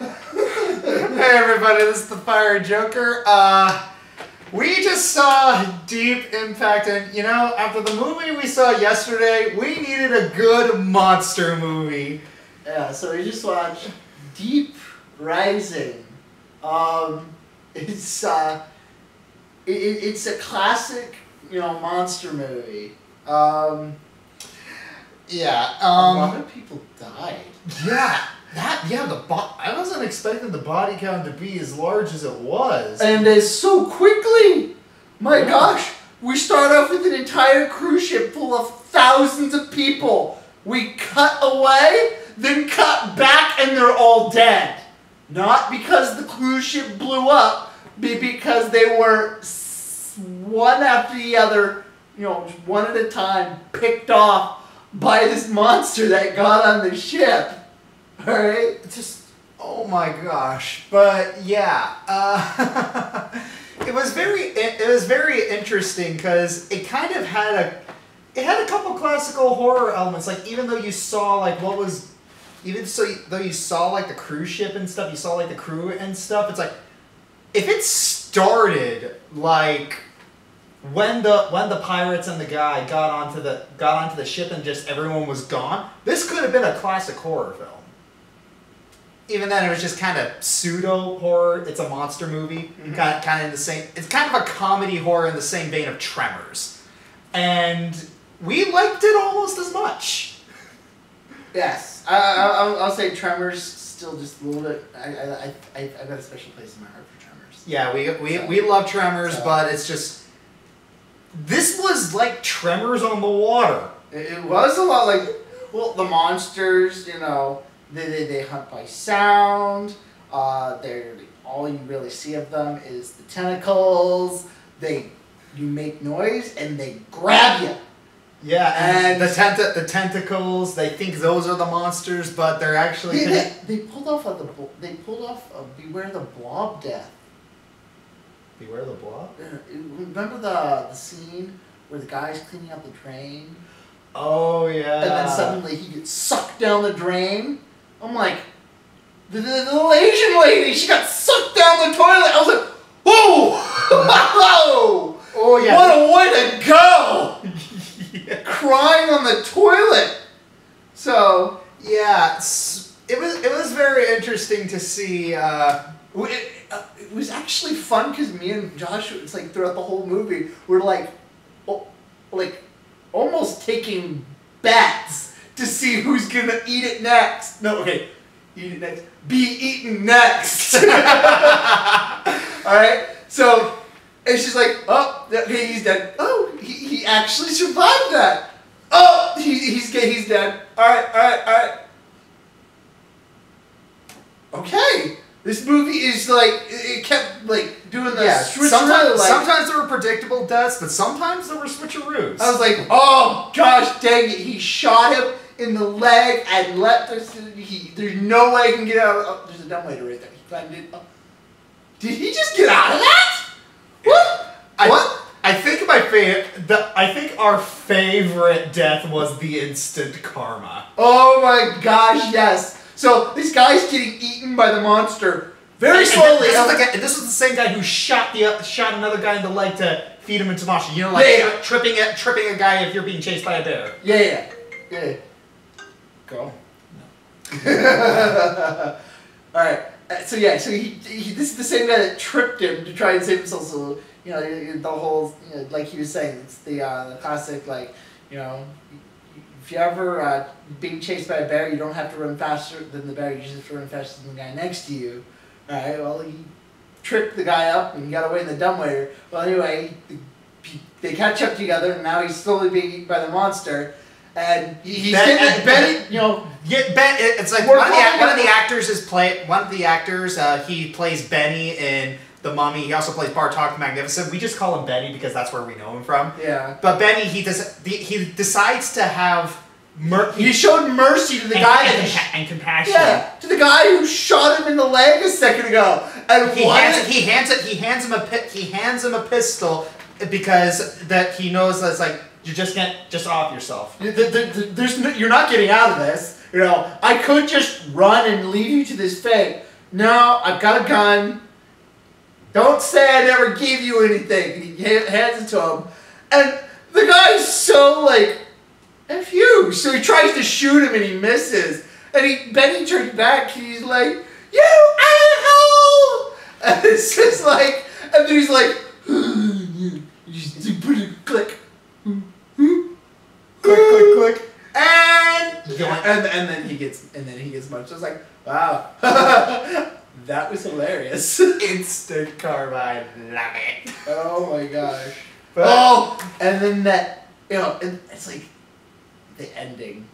Hey everybody, this is the Fire Joker. We just saw Deep Impact, and you know, after the movie we saw yesterday, we needed a good monster movie. Yeah, so we just watched Deep Rising. It's a classic, monster movie. A lot of people died. Yeah. I wasn't expecting the body count to be as large as it was. And it's so quickly! My gosh! We start off with an entire cruise ship full of thousands of people. We cut away, then cut back, and they're all dead. Not because the cruise ship blew up, but because they were one after the other, one at a time, picked off by this monster that got on the ship. Alright? Just, oh my gosh. But yeah, it was very interesting because it kind of had a couple classical horror elements. Like even though you saw though you saw like the cruise ship and stuff, you saw like the crew and stuff. It's like if it started like when the pirates and the guy got onto the ship and just everyone was gone, this could have been a classic horror film. Even then, it was just kind of pseudo horror. It's a monster movie, kind of in the same. It's kind of a comedy horror in the same vein of Tremors, and we liked it almost as much. Yes, I'll say Tremors still just a little bit. I've got a special place in my heart for Tremors. Yeah, we love Tremors, but it's just this was like Tremors on the water. It was a lot like the monsters, They hunt by sound. All you really see of them is the tentacles. You make noise and they grab you. Yeah, and the tentacles. They think those are the monsters, but they're actually they pulled off a Beware the Blob death. Beware the Blob. Remember the scene where the guy's cleaning up the drain? Oh yeah. And then suddenly he gets sucked down the drain. I'm like, the little Asian lady, she got sucked down the toilet. I was like, whoa! Whoa! Oh, yeah. What a way to go! Yeah. Crying on the toilet. So, yeah, it was very interesting to see. It was actually fun because me and Josh, it's like throughout the whole movie, we're like almost taking bets to see who's gonna eat it next. No, okay, eat it next. Be eaten next. Alright? So, and she's like, oh, okay, he's dead. Oh, he actually survived that. Oh, he's dead. Alright. Okay. This movie is like, it kept like doing the switcheroo. Sometimes there were predictable deaths, but sometimes there were switcheroos. I was like, oh gosh dang it, he shot him in the leg and there's no way he can get out of there's a dumbwaiter right there. He climbed it. Did he just get out of that? What? I think our favorite death was the instant karma. Oh my gosh, yes. So this guy's getting eaten by the monster very slowly. This is the same guy who shot another guy in the leg to feed him into motion. Tripping a guy if you're being chased by a bear. Yeah. Go. No. All right. So this is the same guy that tripped him to try and save himself. So the whole like he was saying, it's the classic if you're ever being chased by a bear, you don't have to run faster than the bear. You just have to run faster than the guy next to you. All right. Well, he tripped the guy up and got away in the dumbwaiter. Well, anyway, they catch up together, and now he's slowly being eaten by the monster. And he's getting Benny. It's like one of the actors. He plays Benny in The Mummy. He also plays Bartok the Magnificent. We just call him Benny because that's where we know him from. Yeah. But Benny, he decides to have. He showed mercy to the guy and compassion. Yeah, to the guy who shot him in the leg a second ago. And he hands him a pistol because that he knows that's like you just can't off yourself. You're not getting out of this. I could just run and leave you to this fate. no, I've got a gun. Don't say I never gave you anything. And he hands it to him. And the guy's so like, F you. So he tries to shoot him and he misses. And Benny turns back and he's like, you asshole! And it's just like, and then he's like, you just put it, click. Click, click, click. And then he gets munched. I was like, wow. That was hilarious. instant carbine. Love it. Oh my gosh. But, and then that, and it's like the ending.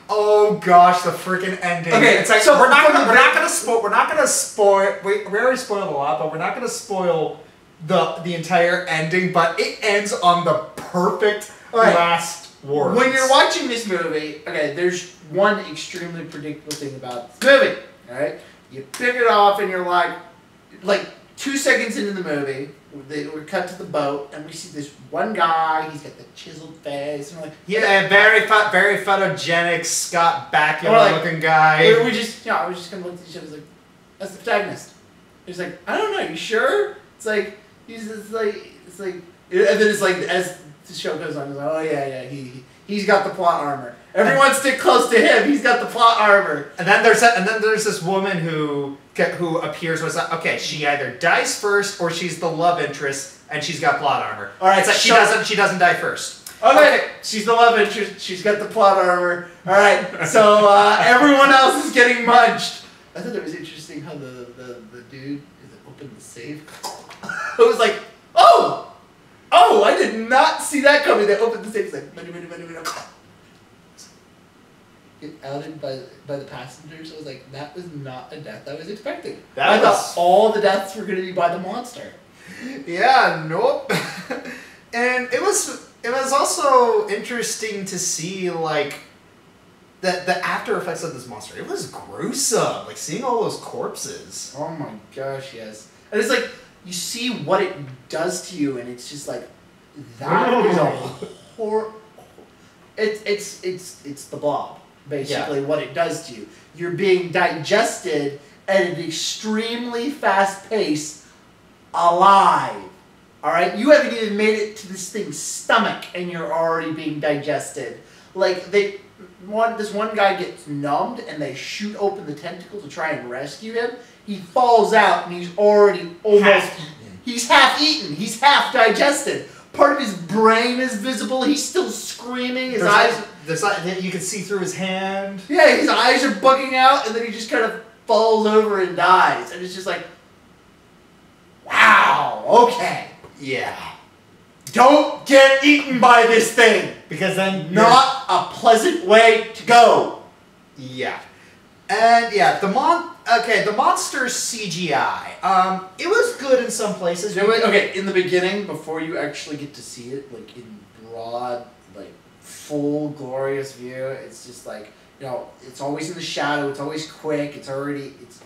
oh gosh, the freaking ending. Okay, it's like so we're not gonna spoil. We already spoiled a lot, but we're not gonna spoil the entire ending. But it ends on the perfect last words. When you're watching this movie, okay, there's one extremely predictable thing about this movie. All right, you pick it off and you're like 2 seconds into the movie, we're cut to the boat and we see this one guy. He's got the chiseled face and we're like, yeah, very photogenic Scott Bakula looking guy. I was just gonna look at each other like, that's the protagonist. He's like, I don't know, you sure? It's like and then it's like as the show goes on, he's like, oh yeah, he's got the plot armor. Everyone stick close to him. He's got the plot armor. And then there's this woman who appears was like, okay, she either dies first or she's the love interest and she's got plot armor. All right, it's like she doesn't die first. Okay, she's the love interest. She's got the plot armor. All right, so everyone else is getting munched. I thought it was interesting how the dude opened the safe. It was like, oh, I did not see that coming. They opened the safe. It's like, money. Get outed by the passengers. I was like, that was not a death I was expecting. I thought all the deaths were going to be by the monster. Yeah, nope. And it was also interesting to see like the after effects of this monster. It was gruesome, like seeing all those corpses. Oh my gosh, yes. And it's like you see what it does to you, and it's just like that is a horror. It's the Blob. Basically, what it does to you. You're being digested at an extremely fast pace, alive. All right? You haven't even made it to this thing's stomach, and you're already being digested. Like, this one guy gets numbed, and they shoot open the tentacle to try and rescue him. He falls out, and he's already almost... He's half eaten. He's half digested. Part of his brain is visible. He's still screaming. His eyes... you can see through his hand. Yeah, his eyes are bugging out, and then he just kind of falls over and dies. And it's just like, wow, okay. Yeah. Don't get eaten by this thing. Because then not a pleasant way to go. Yeah. And yeah, the monster's CGI. It was good in some places. Okay, in the beginning, before you actually get to see it, like in broad, like full glorious view, it's just like, it's always in the shadow, it's always quick, it's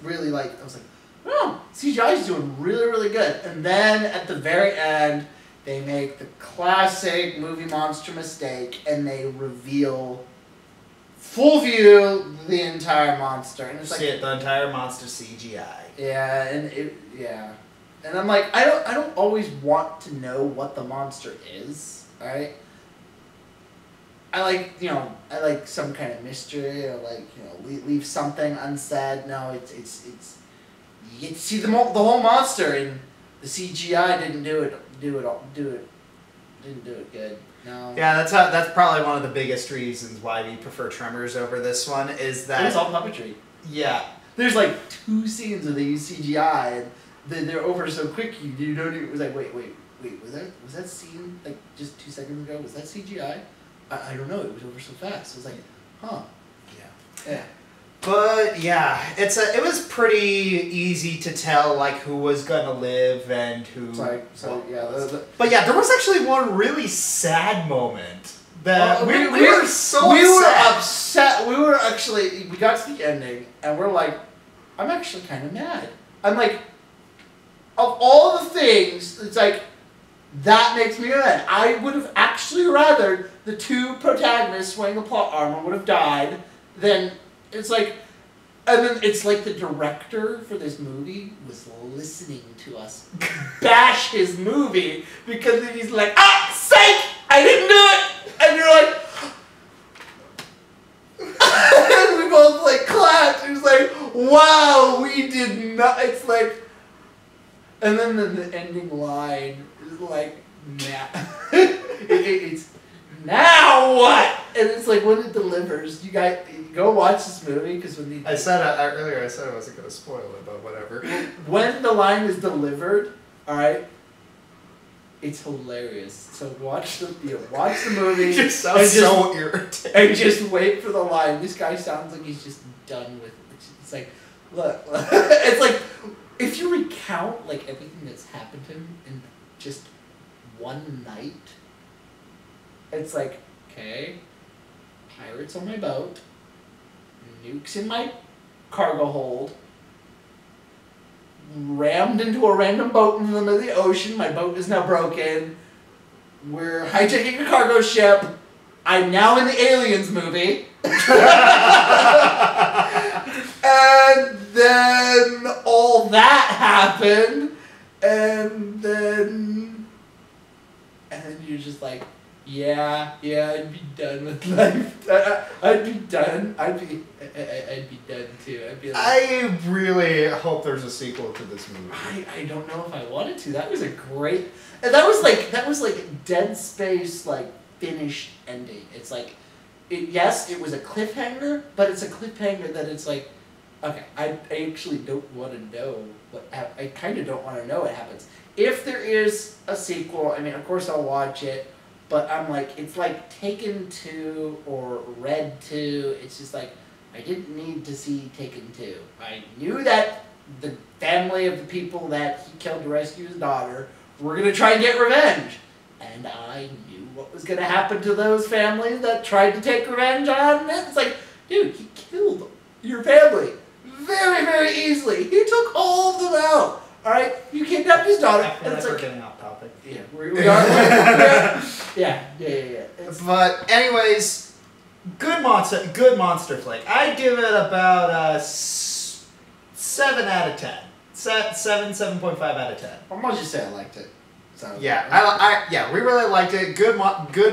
really like, I was like, oh, CGI is doing really, really good. And then at the very end, they make the classic movie monster mistake and they reveal full view the entire monster. And it's like, the entire monster CGI. Yeah, and I'm like, I don't always want to know what the monster is, alright? I like some kind of mystery, or like, leave something unsaid. No, it's you get to see the whole monster, and the CGI didn't do it good. No. Yeah, that's probably one of the biggest reasons why we prefer Tremors over this one, is that... It was all puppetry. Yeah. There's like 2 scenes where they use CGI, and they're over so quick, you don't even... It was like, wait, was that scene, like, just 2 seconds ago? Was that CGI? I don't know, it was over so fast. It was like, huh. Yeah. But yeah, it was pretty easy to tell like who was gonna live and who. But yeah, there was actually one really sad moment that we were upset. We got to the ending and we're like, I'm actually kind of mad. I'm like, of all the things, it's like that makes me mad. I would have actually rather the 2 protagonists wearing the plot armor would have died than. It's like, And then it's like the director for this movie was listening to us bash his movie because he's like, ah, psych! I didn't do it! And you're like, and we both like clapped. It was like, wow, we did not. It's like, and then the ending line is like, nah. It's now what? And it's like when it delivers, you guys go watch this movie because when the earlier I said I wasn't going to spoil it, but whatever. When the line is delivered, all right, it's hilarious. So watch the movie. It just sounds so irritating. And just wait for the line. This guy sounds like he's just done with it. It's like, look, it's like if you recount like everything that's happened to him in just one night. It's like, okay, pirates on my boat, nukes in my cargo hold, rammed into a random boat in the middle of the ocean, my boat is now broken, we're hijacking a cargo ship, I'm now in the Aliens movie, and then all that happened, and then you're just like, yeah, I'd be done with life. I'd be done. I'd be done too. I'd be like, I really hope there's a sequel to this movie. I don't know if I wanted to. That was a great. And that was like Dead Space like finished ending. It's like, yes, it was a cliffhanger, but it's a cliffhanger that it's like, okay, I actually don't want to know what. I kind of don't want to know what happens. If there is a sequel, I mean, of course I'll watch it. But I'm like, it's like Taken 2 or Red 2. It's just like, I didn't need to see Taken 2. I knew that the family of the people that he killed to rescue his daughter were going to try and get revenge. And I knew what was going to happen to those families that tried to take revenge on it. It's like, dude, he killed your family very, very easily. He took all of them out. Alright? You kidnapped his daughter. I feel and like it's we're like, getting off topic. Yeah, we are. Yeah. But anyways, good monster flick. I'd give it about 7 out of 10. 7.5 out of 10. I'm gonna just say I liked it. So, Yeah, we really liked it. Good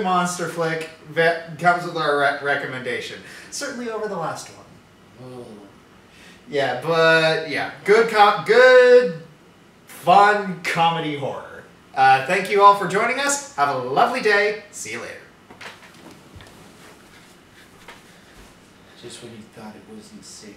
monster flick. Comes with our recommendation. Certainly over the last one. Oh. Yeah, but yeah, good fun comedy horror. Thank you all for joining us. Have a lovely day. See you later. Just when you thought it wasn't safe